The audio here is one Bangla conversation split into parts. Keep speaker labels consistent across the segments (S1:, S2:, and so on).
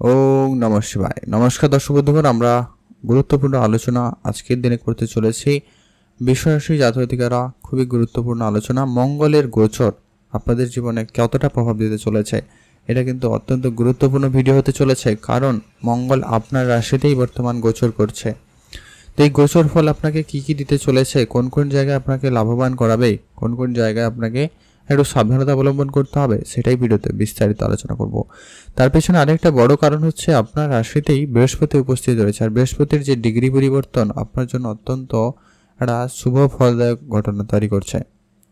S1: ওম নমঃ শিবায়। নমস্কার দর্শক বন্ধুগণ, আমরা গুরুত্বপূর্ণ আলোচনা আজকের দিনে করতে চলেছি। বিশ্বরাশি জাতক-জাতিকারা খুবই গুরুত্বপূর্ণ আলোচনা। মঙ্গলের গোচর আপনাদের জীবনে কতটা প্রভাব দিতে চলেছে, এটা কিন্তু অত্যন্ত গুরুত্বপূর্ণ ভিডিও হতে চলেছে, কারণ মঙ্গল আপনার রাশিতেই বর্তমান গোচর করছে। তো এই গোচর ফল আপনাকে কি কি দিতে চলেছে, কোন কোন জায়গায় আপনাকে লাভবান করাবে, কোন কোন জায়গায় আপনাকে একটু সাবধানতা অবলম্বন করতে হবে, সেটাই ভিডিওতে বিস্তারিত আলোচনা করব। তার পেছনে আরেকটা বড় কারণ হচ্ছে আপনার রাশিতেই বৃহস্পতি উপস্থিত রয়েছে, আর বৃহস্পতির যে ডিগ্রি পরিবর্তন আপনার জন্য অত্যন্ত একটা শুভ ফলদায়ক ঘটনা তৈরি করছে।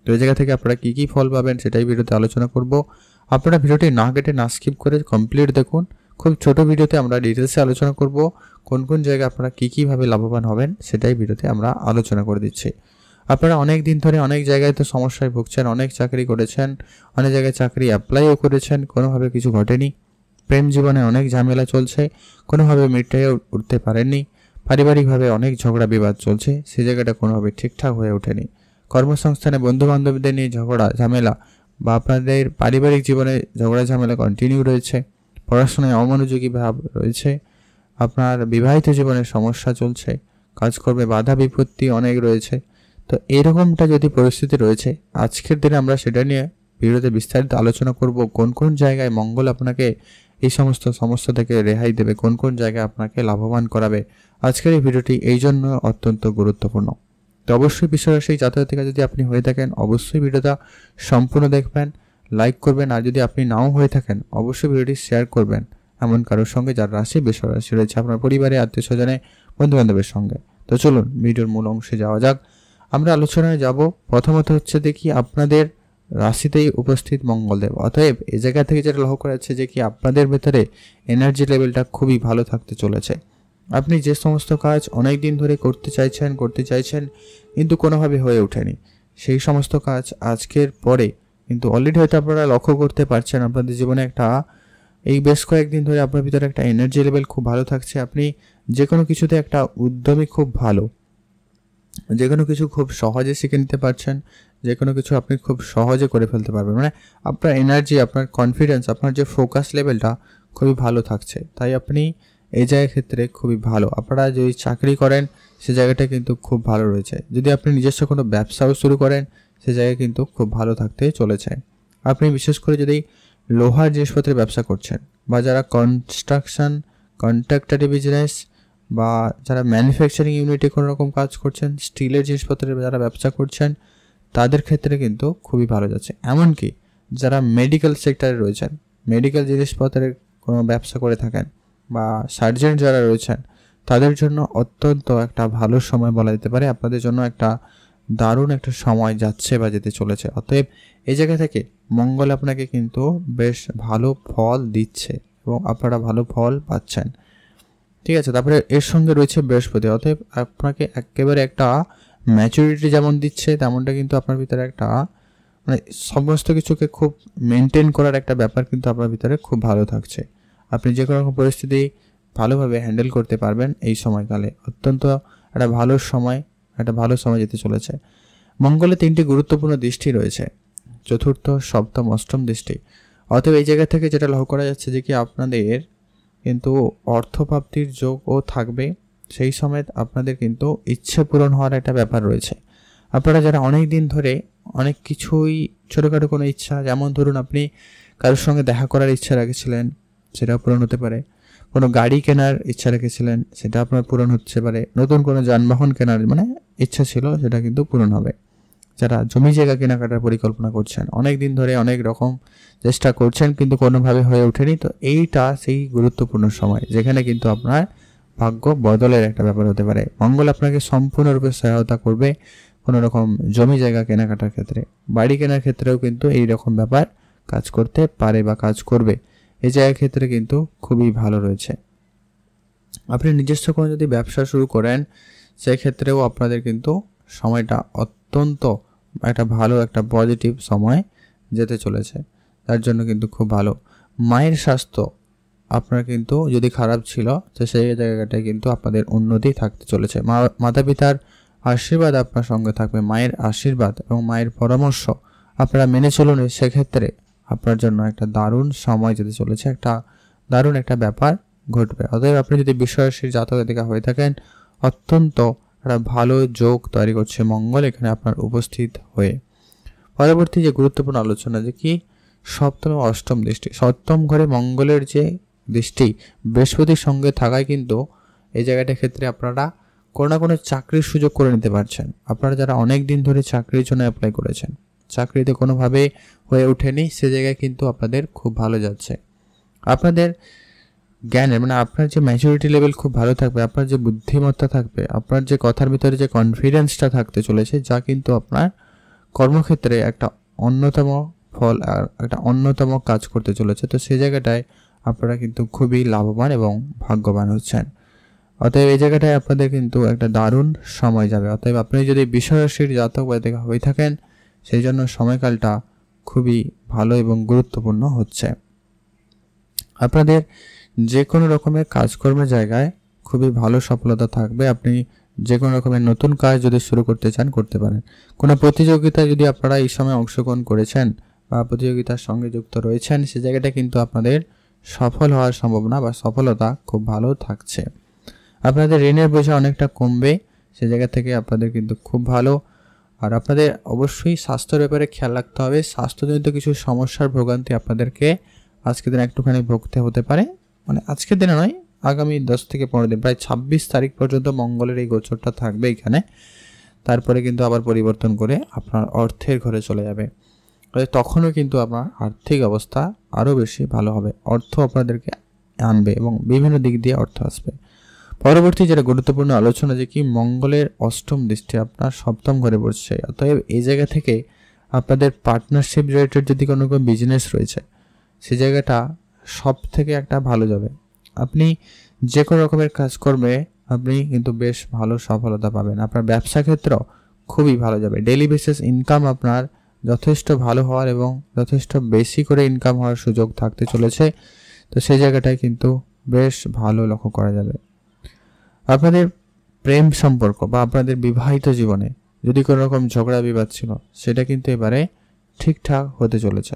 S1: তো এই জায়গা থেকে আপনারা কী কী ফল পাবেন সেটাই ভিডিওতে আলোচনা করব। আপনারা ভিডিওটি না কেটে না স্কিপ করে কমপ্লিট দেখুন। খুব ছোট ভিডিওতে আমরা ডিটেলসে আলোচনা করব, কোন কোন জায়গায় আপনারা কী কীভাবে লাভবান হবেন সেটাই ভিডিওতে আমরা আলোচনা করে দিচ্ছি। আপনারা অনেক দিন ধরে অনেক জায়গায় তো সমস্যায় ভুগছেন, অনেক চাকরি করেছেন, অনেক জায়গায় চাকরি অ্যাপ্লাইও করেছেন, কোনোভাবে কিছু ঘটেনি। প্রেম জীবনে অনেক ঝামেলা চলছে, কোনোভাবে মিটিয়ে উঠতে পারেননি। পারিবারিকভাবে অনেক ঝগড়া বিবাদ চলছে, সেই জায়গাটা কোনোভাবে ঠিকঠাক হয়ে ওঠেনি। কর্মসংস্থানে বন্ধুবান্ধবদের নিয়ে ঝগড়া ঝামেলা বা আপনাদের পারিবারিক জীবনে ঝগড়া ঝামেলা কন্টিনিউ রয়েছে। পড়াশোনায় অমনোযোগী ভাব রয়েছে। আপনার বিবাহিত জীবনে সমস্যা চলছে, কাজকর্মে বাধা বিপত্তি অনেক রয়েছে। তো এরকমটা যদি পরিস্থিতি রয়েছে, আজকের দিনে আমরা সেটা নিয়ে ভিডিওতে বিস্তারিত আলোচনা করব। কোন কোন জায়গায় মঙ্গল আপনাকে এই সমস্ত সমস্যা থেকে রেহাই দেবে, কোন কোন জায়গায় আপনাকে লাভবান করাবে। আজকের এই ভিডিওটি এই জন্য অত্যন্ত গুরুত্বপূর্ণ। তো অবশ্যই বিশ্বরাশি জাতক-জাতিকা যদি আপনি হয়ে থাকেন, অবশ্যই ভিডিওটা সম্পূর্ণ দেখবেন, লাইক করবেন। আর যদি আপনি নাও হয়ে থাকেন, অবশ্যই ভিডিওটি শেয়ার করবেন এমন কারোর সঙ্গে যার রাশি বিশ্বরাশি রয়েছে, আপনার পরিবারে, আত্মীয় স্বজনে, বন্ধুবান্ধবের সঙ্গে। তো চলুন ভিডিওর মূল অংশে যাওয়া যাক। আমরা আলোচনায় যাব। প্রথমত হচ্ছে দেখি আপনাদের রাশিতেই উপস্থিত মঙ্গলদেব, অতএব এই জায়গা থেকে যেটা লক্ষ্য করা যাচ্ছে যে কি আপনাদের ভেতরে এনার্জি লেভেলটা খুবই ভালো থাকতে চলেছে। আপনি যে সমস্ত কাজ অনেক দিন ধরে করতে চাইছেন কিন্তু কোনোভাবে হয়ে ওঠেনি, সেই সমস্ত কাজ আজকের পরে কিন্তু অলরেডি হয়তো আপনারা লক্ষ্য করতে পারছেন আপনাদের জীবনে একটা এই বেশ কয়েকদিন ধরে আপনার ভিতরে একটা এনার্জি লেভেল খুব ভালো থাকছে। আপনি যে কোনো কিছুতে একটা উদ্যমী খুব ভালো, যে কোনো কিছু খুব সহজে শিখে নিতে পারছেন, যে কোনো কিছু আপনি খুব সহজে করে ফেলতে পারবেন। মানে আপনার এনার্জি, আপনার কনফিডেন্স, আপনার যে ফোকাস লেভেলটা খুবই ভালো থাকছে। তাই আপনি এই জায়গার ক্ষেত্রে খুবই ভালো। আপনারা যদি চাকরি করেন সে জায়গাটা কিন্তু খুব ভালো রয়েছে। যদি আপনি নিজস্ব কোনো ব্যবসাও শুরু করেন সে জায়গায় কিন্তু খুব ভালো থাকতে চলেছে। আপনি বিশেষ করে যদি লোহার জিনিসপত্রের ব্যবসা করছেন, বা যারা কনস্ট্রাকশন কন্ট্রাক্টরি বিজনেস, বা যারা ম্যানুফ্যাকচারিং ইউনিটে কোনো রকম কাজ করছেন, স্টিলের জিনিসপত্রের যারা ব্যবসা করছেন, তাদের ক্ষেত্রে কিন্তু খুবই ভালো যাচ্ছে। এমনকি যারা মেডিকেল সেক্টরে রয়েছেন, মেডিকেল জিনিসপত্রের কোনো ব্যবসা করে থাকেন, বা সার্জন যারা রয়েছেন, তাদের জন্য অত্যন্ত একটা ভালো সময় বলা যেতে পারে। আপনাদের জন্য একটা দারুণ একটা সময় যাচ্ছে বা যেতে চলেছে। অতএব এই জায়গা থেকে মঙ্গল আপনাকে কিন্তু বেশ ভালো ফল দিচ্ছে এবং আপনারা ভালো ফল পাচ্ছেন। ঠিক আছে, তারপরে এর সঙ্গে রয়েছে বৃহস্পতি, অতএব আপনাকে একেবারে একটা ম্যাচুরিটি যেমন দিচ্ছে, তেমনটা কিন্তু আপনার ভিতরে একটা মানে সমস্ত কিছুকে খুব মেনটেন করার একটা ব্যাপার কিন্তু আপনার ভিতরে খুব ভালো থাকছে। আপনি যে কোনো রকম পরিস্থিতি ভালোভাবে হ্যান্ডেল করতে পারবেন এই সময়কালে। অত্যন্ত একটা ভালো সময় যেতে চলেছে। মঙ্গলে 3টি গুরুত্বপূর্ণ দৃষ্টি রয়েছে, চতুর্থ, সপ্তম, অষ্টম দৃষ্টি। অতএব এই জায়গা থেকে যেটা লক্ষ্য করা যাচ্ছে যে কি আপনাদের কিন্তু অর্থপ্রাপ্তির যোগও থাকবে। সেই সময় আপনাদের কিন্তু ইচ্ছে পূরণ হওয়ার একটা ব্যাপার রয়েছে। আপনারা যারা অনেক দিন ধরে অনেক কিছুই ছোটোখাটো কোনো ইচ্ছা, যেমন ধরুন আপনি কারোর সঙ্গে দেখা করার ইচ্ছা রেখেছিলেন, সেটা পূরণ হতে পারে। কোনো গাড়ি কেনার ইচ্ছা রেখেছিলেন, সেটা আপনার পূরণ হতে পারে। নতুন কোনো যানবাহন কেনার ইচ্ছা ছিল, সেটা কিন্তু পূরণ হবে। যারা জমি জায়গা কেনাকাটার পরিকল্পনা করছেন, অনেক দিন ধরে অনেক রকম চেষ্টা করছেন কিন্তু কোনোভাবে হয়ে ওঠেনি, তো এইটা সেই গুরুত্বপূর্ণ সময় যেখানে কিন্তু আপনার ভাগ্য বদলের একটা ব্যাপার হতে পারে। মঙ্গল আপনাকে সম্পূর্ণরূপে সহায়তা করবে কোনো রকম জমি জায়গা কেনাকাটার ক্ষেত্রে। বাড়ি কেনার ক্ষেত্রেও কিন্তু এই রকম ব্যাপার কাজ করতে পারে বা কাজ করবে। এই জায়গার ক্ষেত্রে কিন্তু খুবই ভালো রয়েছে। আপনি নিজস্ব কোনো যদি ব্যবসা শুরু করেন, সেক্ষেত্রেও আপনাদের কিন্তু সময়টা অত্যন্ত একটা ভালো একটা পজিটিভ সময় যেতে চলেছে, তার জন্য কিন্তু খুব ভালো। মায়ের স্বাস্থ্য আপনার কিন্তু যদি খারাপ ছিল, তো সেই জায়গাটায় কিন্তু আপনাদের উন্নতি থাকতে চলেছে। মাতা পিতার আশীর্বাদ আপনার সঙ্গে থাকবে। মায়ের আশীর্বাদ এবং মায়ের পরামর্শ আপনারা মেনে চলুন, সেক্ষেত্রে আপনার জন্য একটা দারুণ সময় যেতে চলেছে, একটা দারুণ একটা ব্যাপার ঘটবে। অতএব আপনি যদি বৃষরাশির জাতক জাতিকা হয়ে থাকেন, অত্যন্ত একটা ভালো যোগ তৈরি করছে মঙ্গল এখানে আপনার উপস্থিত হয়ে। পরবর্তী যে গুরুত্বপূর্ণ আলোচনা যে কি সপ্তম ও অষ্টম দৃষ্টি। সপ্তম ঘরে মঙ্গলের যে দৃষ্টি বৃহস্পতির সঙ্গে থাকায় কিন্তু এই জায়গাটার ক্ষেত্রে আপনারা কোনো না কোনো চাকরির সুযোগ করে নিতে পারছেন। আপনারা যারা অনেক দিন ধরে চাকরির জন্য অ্যাপ্লাই করেছেন, চাকরিতে কোনোভাবে হয়ে ওঠেনি, সে জায়গায় কিন্তু আপনাদের খুব ভালো যাচ্ছে। আপনাদের জ্ঞানের আপনার যে ম্যাচুরিটি লেভেল খুব ভালো থাকবে, আপনার যে বুদ্ধিমত্তা থাকবে, আপনার যে কথার ভিতরে যে কনফিডেন্সটা থাকতে চলেছে, যা কিন্তু আপনার কর্মক্ষেত্রে একটা অন্যতম ফল আর একটা অন্যতম কাজ করতে চলেছে। তো সেই জায়গাটায় আপনারা কিন্তু খুবই লাভবান এবং ভাগ্যবান হচ্ছেন। অতএব এই জায়গাটায় আপনাদের কিন্তু একটা দারুণ সময় যাবে। অতএব আপনি যদি বৃষরাশির জাতক বা জাতিকা হয়ে থাকেন, সেই জন্য সময়কালটা খুবই ভালো এবং গুরুত্বপূর্ণ হচ্ছে। আপনাদের যে কোনো রকমের কাজকর্মের জায়গায় খুবই ভালো সফলতা থাকবে। আপনি যে কোনো রকমের নতুন কাজ যদি শুরু করতে চান করতে পারেন। কোনো প্রতিযোগিতায় যদি আপনারা এই সময় অংশগ্রহণ করেছেন বা প্রতিযোগিতার সঙ্গে যুক্ত রয়েছেন, সে জায়গাটা কিন্তু আপনাদের সফল হওয়ার সম্ভাবনা বা সফলতা খুব ভালো থাকছে। আপনাদের ঋণের বোঝা অনেকটা কমবে, সে জায়গা থেকে আপনাদের কিন্তু খুব ভালো। আর আপনাদের অবশ্যই স্বাস্থ্যের ব্যাপারে খেয়াল রাখতে হবে। স্বাস্থ্যজনিত কিছু সমস্যার ভোগান্তি আপনাদেরকে আজকের দিন একটুখানি ভুগতে হতে পারে। আজকের দিনে নয়, আগামী 10 থেকে 15 দিন, প্রায় 26 তারিখ পর্যন্ত মঙ্গলের এই গোচরটা থাকবে এখানে। তারপরে কিন্তু আবার পরিবর্তন করে আপনার অর্থের ঘরে চলে যাবে। তখনও কিন্তু আপনার আর্থিক অবস্থা আরও বেশি ভালো হবে। অর্থ আপনাদেরকে আনবে এবং বিভিন্ন দিক দিয়ে অর্থ আসবে। পরবর্তী যেটা গুরুত্বপূর্ণ আলোচনা যে কি মঙ্গলের অষ্টম দৃষ্টি আপনার সপ্তম ঘরে পড়ছে। অতএব এই জায়গা থেকে আপনাদের পার্টনারশিপ রিলেটেড যদি কোনো বিজনেস রয়েছে, সেই জায়গাটা সব থেকে একটা ভালো যাবে। আপনি যে কোনো রকমের কাজকর্মে আপনি কিন্তু বেশ ভালো সফলতা পাবেন। আপনার ব্যবসা ক্ষেত্র খুবই ভালো যাবে। ডেইলি বেসিস ইনকাম আপনার যথেষ্ট ভালো হওয়ার এবং যথেষ্ট বেশি করে ইনকাম হওয়ার সুযোগ থাকতে চলেছে। তো সেই জায়গাটায় কিন্তু বেশ ভালো লক্ষ্য করা যাবে। আপনাদের প্রেম সম্পর্ক বা আপনাদের বিবাহিত জীবনে যদি কোনো রকম ঝগড়া বিবাদ ছিল, সেটা কিন্তু এবারে ঠিকঠাক হতে চলেছে।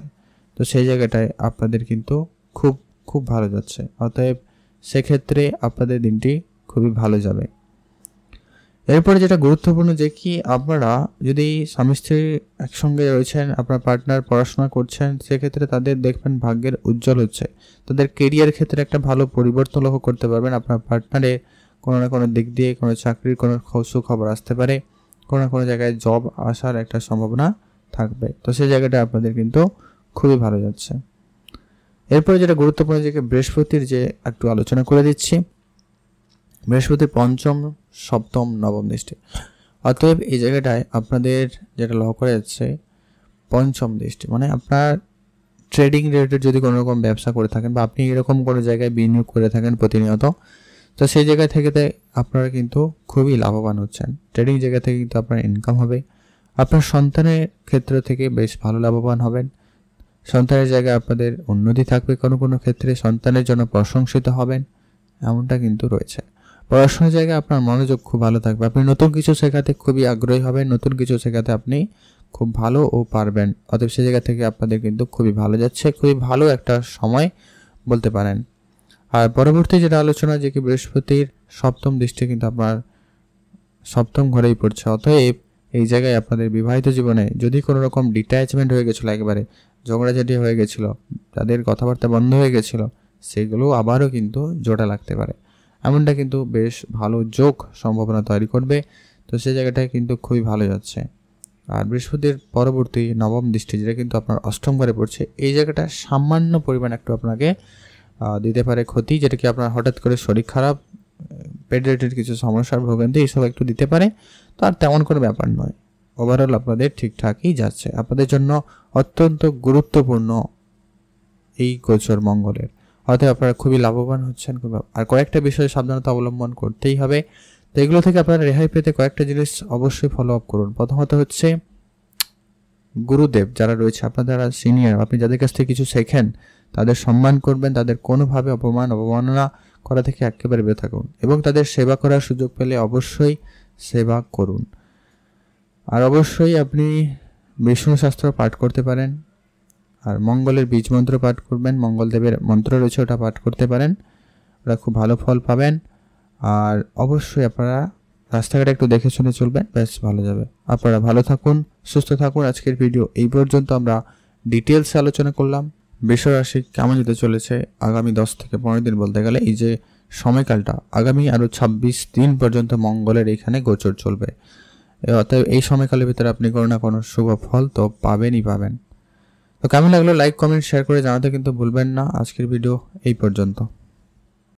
S1: তো সেই জায়গাটায় আপনাদের কিন্তু খুব খুব ভালো যাচ্ছে। অতএব সেক্ষেত্রে আপনাদের দিনটি খুবই ভালো যাবে। এরপরে যেটা গুরুত্বপূর্ণ যে কি আপনারা যদি স্বামী স্ত্রী একসঙ্গে রয়েছেন, আপনার পার্টনার পড়াশোনা করছেন, সেক্ষেত্রে তাদের দেখবেন ভাগ্যের উজ্জ্বল হচ্ছে। তাদের কেরিয়ার ক্ষেত্রে একটা ভালো পরিবর্তন লক্ষ্য করতে পারবেন। আপনার পার্টনারের কোনো না কোনো দিক দিয়ে কোনো চাকরির কোনো সুখবর আসতে পারে, কোনো না কোনো জায়গায় জব আসার একটা সম্ভাবনা থাকবে। তো সেই জায়গাটা আপনাদের কিন্তু খুবই ভালো যাচ্ছে। এরপরে যেটা গুরুত্বপূর্ণ যে বৃহস্পতির যে একটু আলোচনা করে দিচ্ছি। বৃহস্পতির পঞ্চম, সপ্তম, নবম দৃষ্টি। অতএব এই জায়গাটায় আপনাদের যেটা লক্ষ্য করা যাচ্ছে পঞ্চম দৃষ্টি, আপনার ট্রেডিং রিলেটেড যদি কোনো রকম ব্যবসা করে থাকেন বা আপনি এরকম কোনো জায়গায় বিনিয়োগ করে থাকেন প্রতিনিয়ত, তো সেই জায়গা থেকে আপনারা কিন্তু খুবই লাভবান হচ্ছেন। ট্রেডিং জায়গা থেকে কিন্তু আপনার ইনকাম হবে। আপনার সন্তানের ক্ষেত্র থেকে বেশ ভালো লাভবান হবেন। সন্তানের জায়গায় আপনাদের উন্নতি থাকবে, কোনো কোনো ক্ষেত্রে সন্তানের জন্য প্রশংসিত হবেন, এমনটা কিন্তু রয়েছে। পড়াশোনার জায়গায় আপনার মনোযোগ খুব ভালো থাকবে। আপনি নতুন কিছু শেখাতে খুবই আগ্রহী হবেন, নতুন কিছু শেখাতে আপনি খুব ভালো ও পারবেন। অতএব সেই জায়গা থেকে আপনাদের কিন্তু খুবই ভালো যাচ্ছে, খুবই ভালো একটা সময় বলতে পারেন। আর পরবর্তী যেটা আলোচনা যে কি বৃহস্পতির সপ্তম দৃষ্টি কিন্তু আপনার সপ্তম ঘরেই পড়ছে। অতএব এই জায়গায় আপনাদের বিবাহিত জীবনে যদি কোনো রকম ডিট্যাচমেন্ট হয়ে গেছিলো, একেবারে ঝগড়াঝাটি হয়ে গেছিলো, তাদের কথাবার্তা বন্ধ হয়ে গেছিলো, সেগুলো আবারও কিন্তু জোড়া লাগতে পারে। এমনটা কিন্তু বেশ ভালো যোগ সম্ভাবনা তৈরি করবে। তো সেই জায়গাটায় কিন্তু খুবই ভালো যাচ্ছে। আর বৃহস্পতির পরবর্তী নবম দৃষ্টি যেটা কিন্তু আপনার অষ্টম ঘরে পড়ছে, এই জায়গাটা সামান্য পরিমাণ একটু আপনাকে দিতে পারে ক্ষতি, যেটা কি আপনার হঠাৎ করে শরীর খারাপ, পেট রিলেটেড কিছু সমস্যার ভোগান্তি এইসব একটু দিতে পারে। তো আর তেমন কোনো ব্যাপার নয়, ওভারঅল আপনাদের ঠিকঠাকই যাচ্ছে। আপনাদের জন্য অত্যন্ত গুরুত্বপূর্ণ এই গোচর মঙ্গলের। হয়তো আপনারা খুবই লাভবান হচ্ছেন। আর কয়েকটা বিষয়ে সাবধানতা অবলম্বন করতেই হবে। তো এগুলো থেকে আপনারা রেহাই পেতে কয়েকটা জিনিস অবশ্যই ফলো আপ করুন। প্রথমত হচ্ছে গুরুদেব যারা রয়েছে, আপনার যারা সিনিয়র, আপনি যাদের কাছ থেকে কিছু শেখেন তাদের সম্মান করবেন। তাদের কোনোভাবে অবমাননা করা থেকে একেবারে বেঁচে থাকুন এবং তাদের সেবা করার সুযোগ পেলে অবশ্যই সেবা করুন। আর অবশ্যই আপনি বিষ্ণু শাস্ত্র পাঠ করতে পারেন। আর মঙ্গলের বীজ মন্ত্র পাঠ করবেন, মঙ্গলদেবের মন্ত্র রয়েছে ওটা পাঠ করতে পারেন, ওরা খুব ভালো ফল পাবেন। আর অবশ্যই আপনারা রাস্তাঘাটে একটু দেখে শুনে চলবেন, বেশ ভালো যাবে। আপনারা ভালো থাকুন, সুস্থ থাকুন। আজকের ভিডিও এই পর্যন্ত। আমরা ডিটেলসে আলোচনা করলাম বৃষরাশি কেমন যেতে চলেছে আগামী 10 থেকে 15 দিন, বলতে গেলে এই যে সময়কালটা আগামী আরও 26 দিন পর্যন্ত মঙ্গলের এখানে গোচর চলবে। অতএব এই সময়কালের ভিতরে আপনি কোনো না কোনো শুভ ফল তো পাবেনই পাবেন। তো কেমন লাগলো লাইক কমেন্ট শেয়ার করে জানাতে কিন্তু ভুলবেন না। আজকের ভিডিও এই পর্যন্ত।